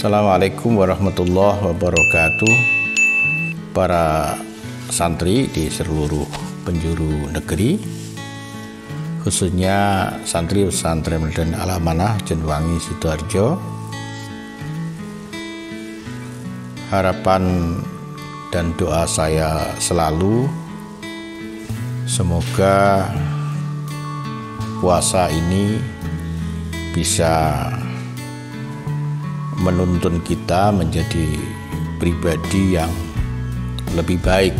Assalamualaikum warahmatullahi wabarakatuh. Para santri di seluruh penjuru negeri, khususnya santri pesantren dan Al-Amanah Jenuwangi Sidoarjo, harapan dan doa saya selalu semoga puasa ini bisa menuntun kita menjadi pribadi yang lebih baik.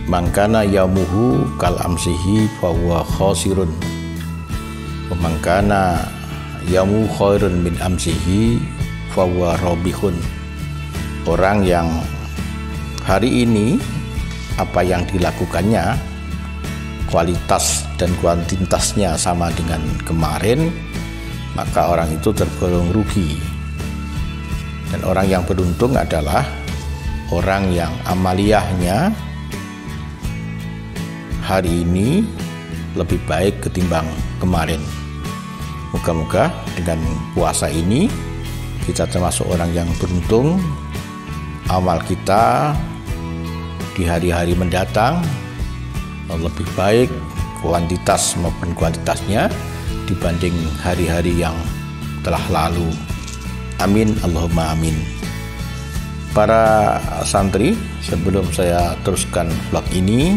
Mangkana yaumuhu kal amsihi fahuwa khosirun, mangkana yaumu khairun min amsihi fahuwa robihun. Orang yang hari ini apa yang dilakukannya kualitas dan kuantitasnya sama dengan kemarin, maka orang itu tergolong rugi. Dan orang yang beruntung adalah orang yang amaliyahnya hari ini lebih baik ketimbang kemarin. Moga-moga dengan puasa ini kita termasuk orang yang beruntung, amal kita di hari-hari mendatang lebih baik kuantitas maupun kualitasnya dibanding hari-hari yang telah lalu. Amin, Allahumma amin. Para santri, sebelum saya teruskan vlog ini,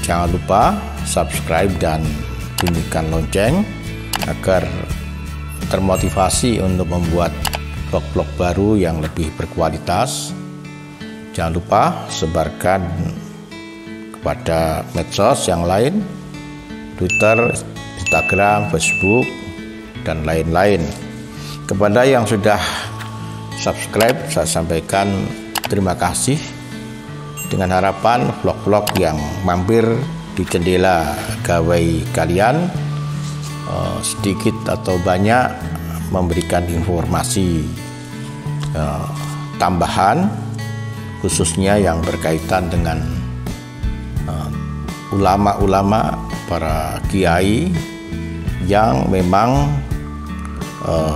jangan lupa subscribe dan bunyikan lonceng agar termotivasi untuk membuat vlog-vlog baru yang lebih berkualitas. Jangan lupa sebarkan pada medsos yang lain, Twitter, Instagram, Facebook, dan lain-lain. Kepada yang sudah subscribe, saya sampaikan terima kasih, dengan harapan vlog-vlog yang mampir di jendela gawai kalian sedikit atau banyak memberikan informasi tambahan, khususnya yang berkaitan dengan ulama-ulama, para kiai yang memang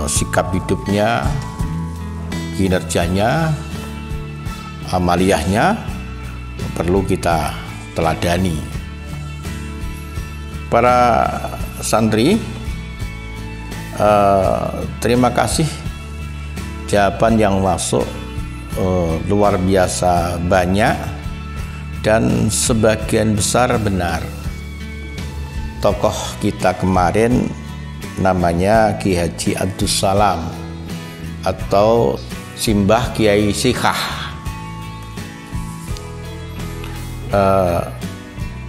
sikap hidupnya, kinerjanya, amaliyahnya perlu kita teladani. Para santri, terima kasih, jawaban yang masuk luar biasa banyak dan sebagian besar benar. Tokoh kita kemarin namanya Ki Haji Abdus Salam atau Simbah Kiai Sikhah.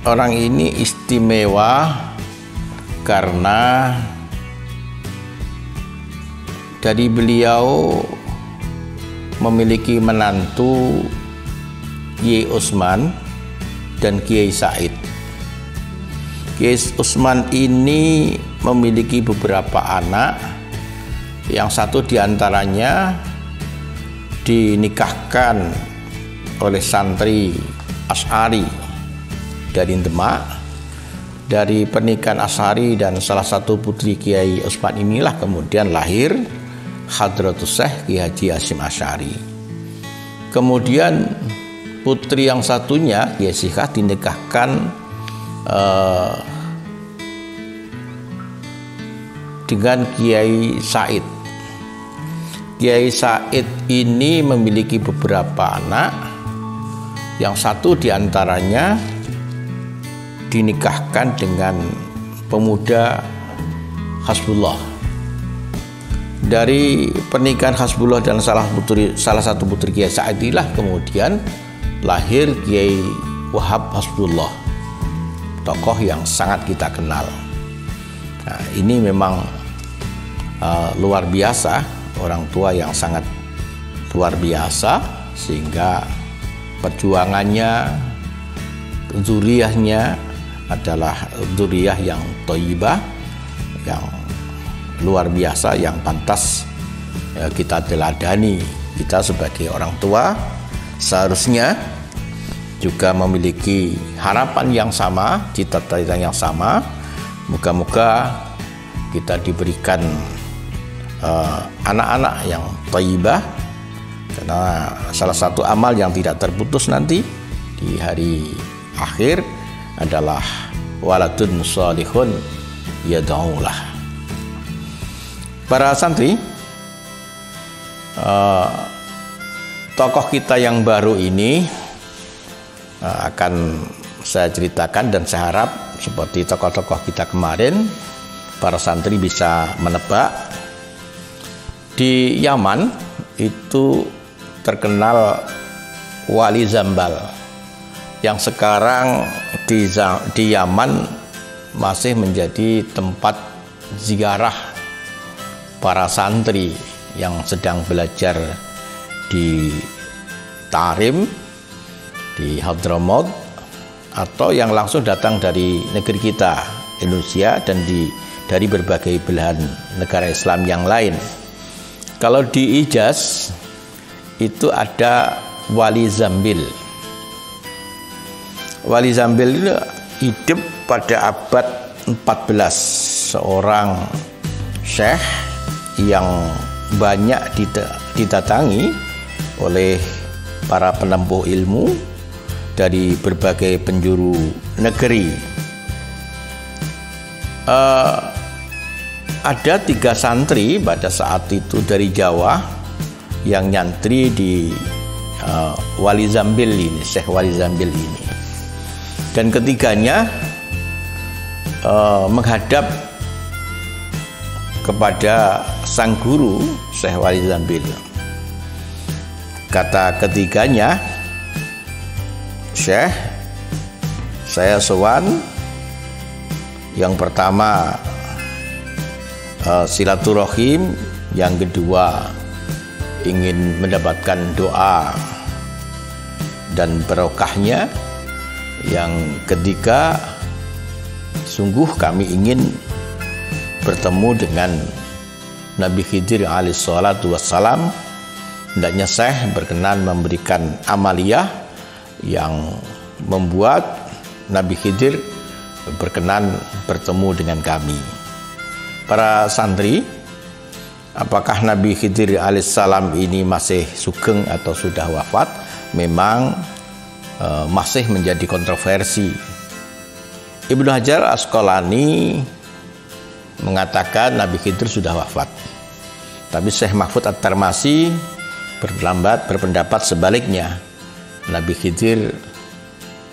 Orang ini istimewa karena dari beliau memiliki menantu Kiai Utsman dan Kiai Said. Kiai Utsman ini memiliki beberapa anak, yang satu diantaranya dinikahkan oleh santri Asy'ari dari Demak. Dari pernikahan Asy'ari dan salah satu putri Kiai Utsman inilah kemudian lahir Hadratus Syekh Ki Haji Hasyim Asy'ari. Kemudian putri yang satunya, Kiai Sikhah, dinikahkan dengan Kiai Said. Kiai Said ini memiliki beberapa anak, yang satu diantaranya dinikahkan dengan pemuda Hasbullah. Dari pernikahan Hasbullah dan salah satu putri Kiai Said inilah kemudian lahir Kiai Wahab Hasbullah, tokoh yang sangat kita kenal. Nah, ini memang luar biasa, orang tua yang sangat luar biasa, sehingga perjuangannya, zuriyahnya adalah zuriyah yang thayyibah, yang luar biasa, yang pantas kita teladani. Kita sebagai orang tua seharusnya juga memiliki harapan yang sama, cita-cita yang sama, Moga-moga kita diberikan anak-anak yang thayyibah, karena salah satu amal yang tidak terputus nanti di hari akhir adalah waladun shalihun yad'ulah. Para santri, tokoh kita yang baru ini akan saya ceritakan, dan saya harap seperti tokoh-tokoh kita kemarin, para santri bisa menebak. Di Yaman itu terkenal Wali Zambal, yang sekarang di Yaman masih menjadi tempat ziarah para santri yang sedang belajar di Tarim, di Hadramaut, atau yang langsung datang dari negeri kita, Indonesia, dan dari berbagai belahan negara Islam yang lain. Kalau di Hijaz itu ada Wali Zambil. Wali Zambil itu hidup pada abad 14, seorang syekh yang banyak didatangi oleh para penempuh ilmu dari berbagai penjuru negeri. Ada 3 santri pada saat itu dari Jawa yang nyantri di Wali Zambil ini, Syekh Wali Zambil ini. Dan ketiganya menghadap kepada sang guru Syekh Wali Zambil. Kata ketiganya, Syekh, saya sowan. Yang pertama silaturahim, yang kedua ingin mendapatkan doa dan barokahnya, yang ketiga sungguh kami ingin bertemu dengan Nabi Khidir alaihissalatu wassalam. Hendaknya Syekh berkenan memberikan amaliyah yang membuat Nabi Khidir berkenan bertemu dengan kami. Para santri, apakah Nabi Khidir alaihissalam ini masih sugeng atau sudah wafat? Memang masih menjadi kontroversi. Ibnu Hajar Asqalani mengatakan Nabi Khidir sudah wafat, tapi Syekh Mahfud At-Tarmasi berpendapat sebaliknya, Nabi Khidir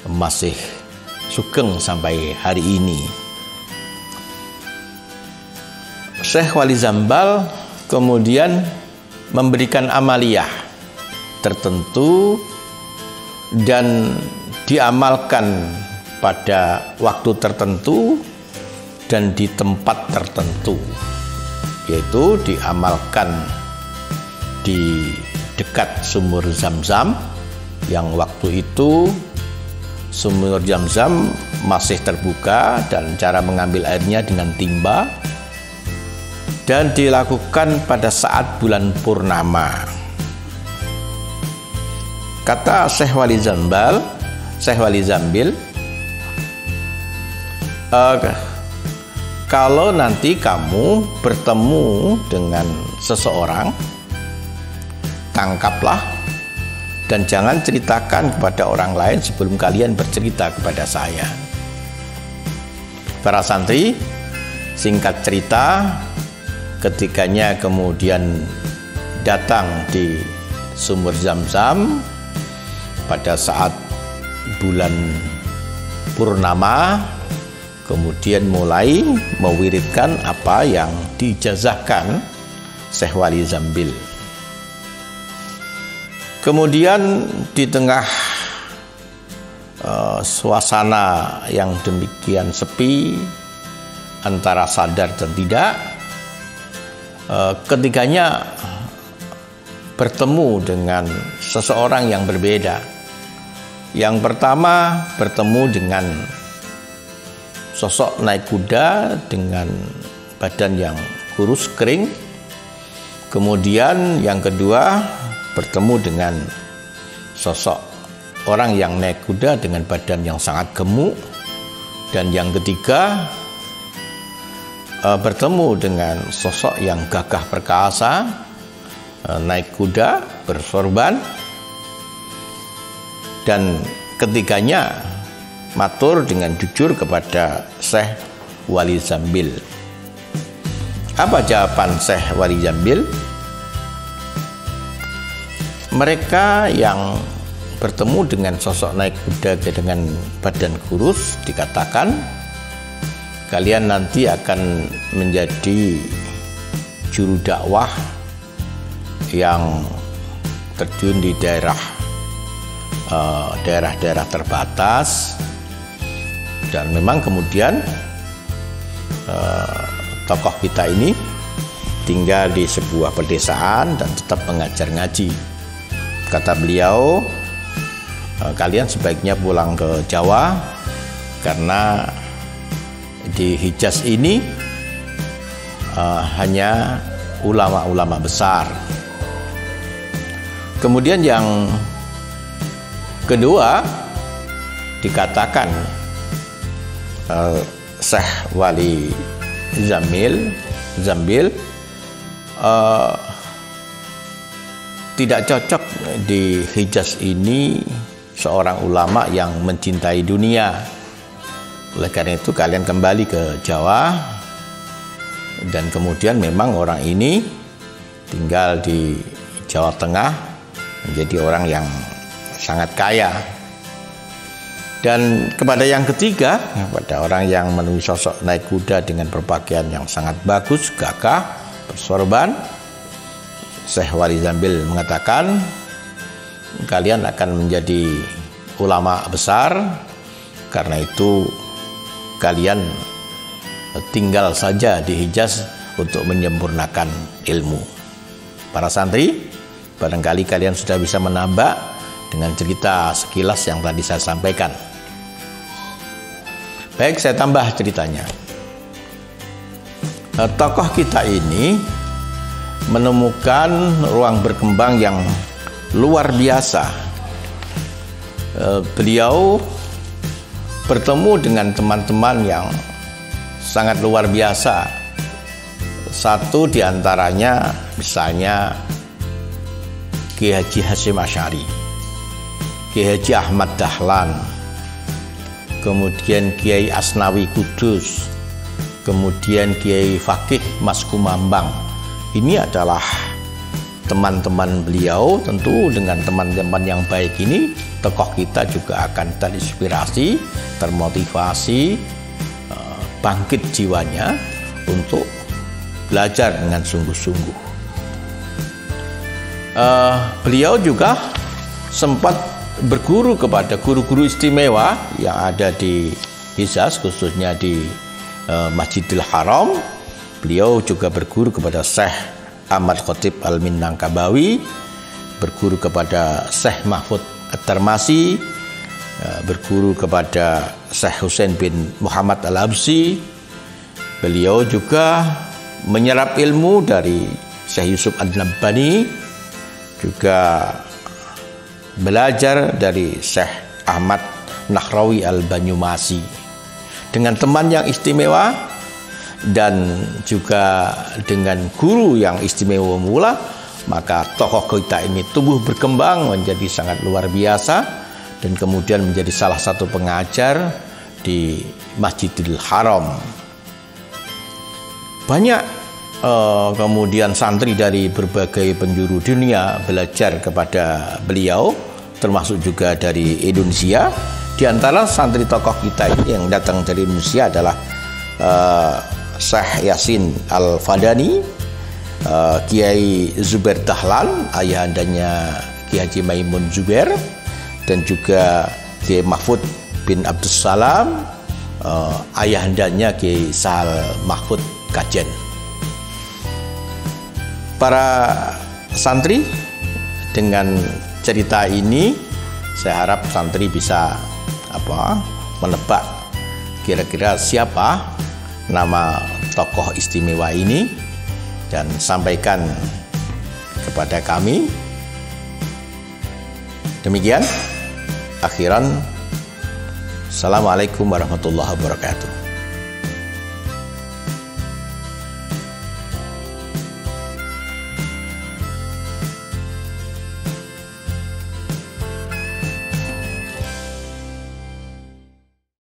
masih sugeng sampai hari ini. Syekh Wali Zambal kemudian memberikan amaliyah tertentu dan diamalkan pada waktu tertentu dan di tempat tertentu, yaitu diamalkan di dekat sumur Zam-Zam, yang waktu itu sumur Zam-Zam masih terbuka dan cara mengambil airnya dengan timba, dan dilakukan pada saat bulan purnama. Kata Syekh Wali Zambil, kalau nanti kamu bertemu dengan seseorang, tangkaplah dan jangan ceritakan kepada orang lain sebelum kalian bercerita kepada saya. Para santri, singkat cerita, ketiganya kemudian datang di sumur Zam-Zam pada saat bulan purnama, kemudian mulai mewiridkan apa yang diijazahkan Syekh Wali Zambil. Kemudian di tengah suasana yang demikian sepi, antara sadar dan tidak, ketiganya bertemu dengan seseorang yang berbeda. Yang pertama bertemu dengan sosok naik kuda dengan badan yang kurus kering. Kemudian yang kedua bertemu dengan sosok orang yang naik kuda dengan badan yang sangat gemuk. Dan yang ketiga bertemu dengan sosok yang gagah perkasa, naik kuda, bersorban, dan ketiganya matur dengan jujur kepada Syekh Wali Zambil. Apa jawaban Syekh Wali Zambil? Mereka yang bertemu dengan sosok naik kuda dengan badan kurus dikatakan, kalian nanti akan menjadi juru dakwah yang terjun di daerah-daerah terbatas. Dan memang kemudian tokoh kita ini tinggal di sebuah pedesaan dan tetap mengajar ngaji. Kata beliau, kalian sebaiknya pulang ke Jawa karena di Hijaz ini hanya ulama-ulama besar. Kemudian yang kedua dikatakan Syekh Wali Zambil tidak cocok di Hijaz ini seorang ulama yang mencintai dunia. Oleh karena itu kalian kembali ke Jawa, dan kemudian memang orang ini tinggal di Jawa Tengah, menjadi orang yang sangat kaya. Dan kepada yang ketiga, pada orang yang menemui sosok naik kuda dengan berpakaian yang sangat bagus, gagah, bersorban, Syekh Wali Zambil mengatakan, kalian akan menjadi ulama besar, karena itu kalian tinggal saja di Hijaz untuk menyempurnakan ilmu. Para santri, barangkali kalian sudah bisa menambah dengan cerita sekilas yang tadi saya sampaikan. Baik, saya tambah ceritanya. Tokoh kita ini menemukan ruang berkembang yang luar biasa. Beliau bertemu dengan teman-teman yang sangat luar biasa. Satu diantaranya misalnya Kiai Haji Hasyim Asy'ari, Kiai Haji Ahmad Dahlan, kemudian Kiai Asnawi Kudus, kemudian Kiai Fakih Mas Kumambang. Ini adalah teman-teman beliau. Tentu dengan teman-teman yang baik ini, tokoh kita juga akan terinspirasi, termotivasi, bangkit jiwanya untuk belajar dengan sungguh-sungguh. Beliau juga sempat berguru kepada guru-guru istimewa yang ada di Hijaz, khususnya di Masjidil Haram. Beliau juga berguru kepada Syekh Ahmad Khotib Al-Minangkabawi, berguru kepada Syekh Mahfud At-Tarmasi, berguru kepada Syekh Husain bin Muhammad Al-Habsyi. Beliau juga menyerap ilmu dari Syekh Yusuf Ad-Nabbani, juga belajar dari Syekh Ahmad Nahrawi Al-Banyumasi. Dengan teman yang istimewa dan juga dengan guru yang istimewa pula, maka tokoh kita ini tumbuh berkembang menjadi sangat luar biasa, dan kemudian menjadi salah satu pengajar di Masjidil Haram. Banyak kemudian santri dari berbagai penjuru dunia belajar kepada beliau, termasuk juga dari Indonesia. Di antara santri tokoh kita ini yang datang dari Indonesia adalah Syekh Yasin Al-Fadani, Kiai Zubair Dahlan, ayahandanya Kiai Haji Maimun Zubair, dan juga Kiai Mahfud bin Abdussalam, ayahandanya Kiai Sahal Mahfud Kajen. Para santri, dengan cerita ini saya harap santri bisa menebak kira-kira siapa nama tokoh istimewa ini, dan sampaikan kepada kami. Demikian, akhiran, assalamualaikum warahmatullahi wabarakatuh.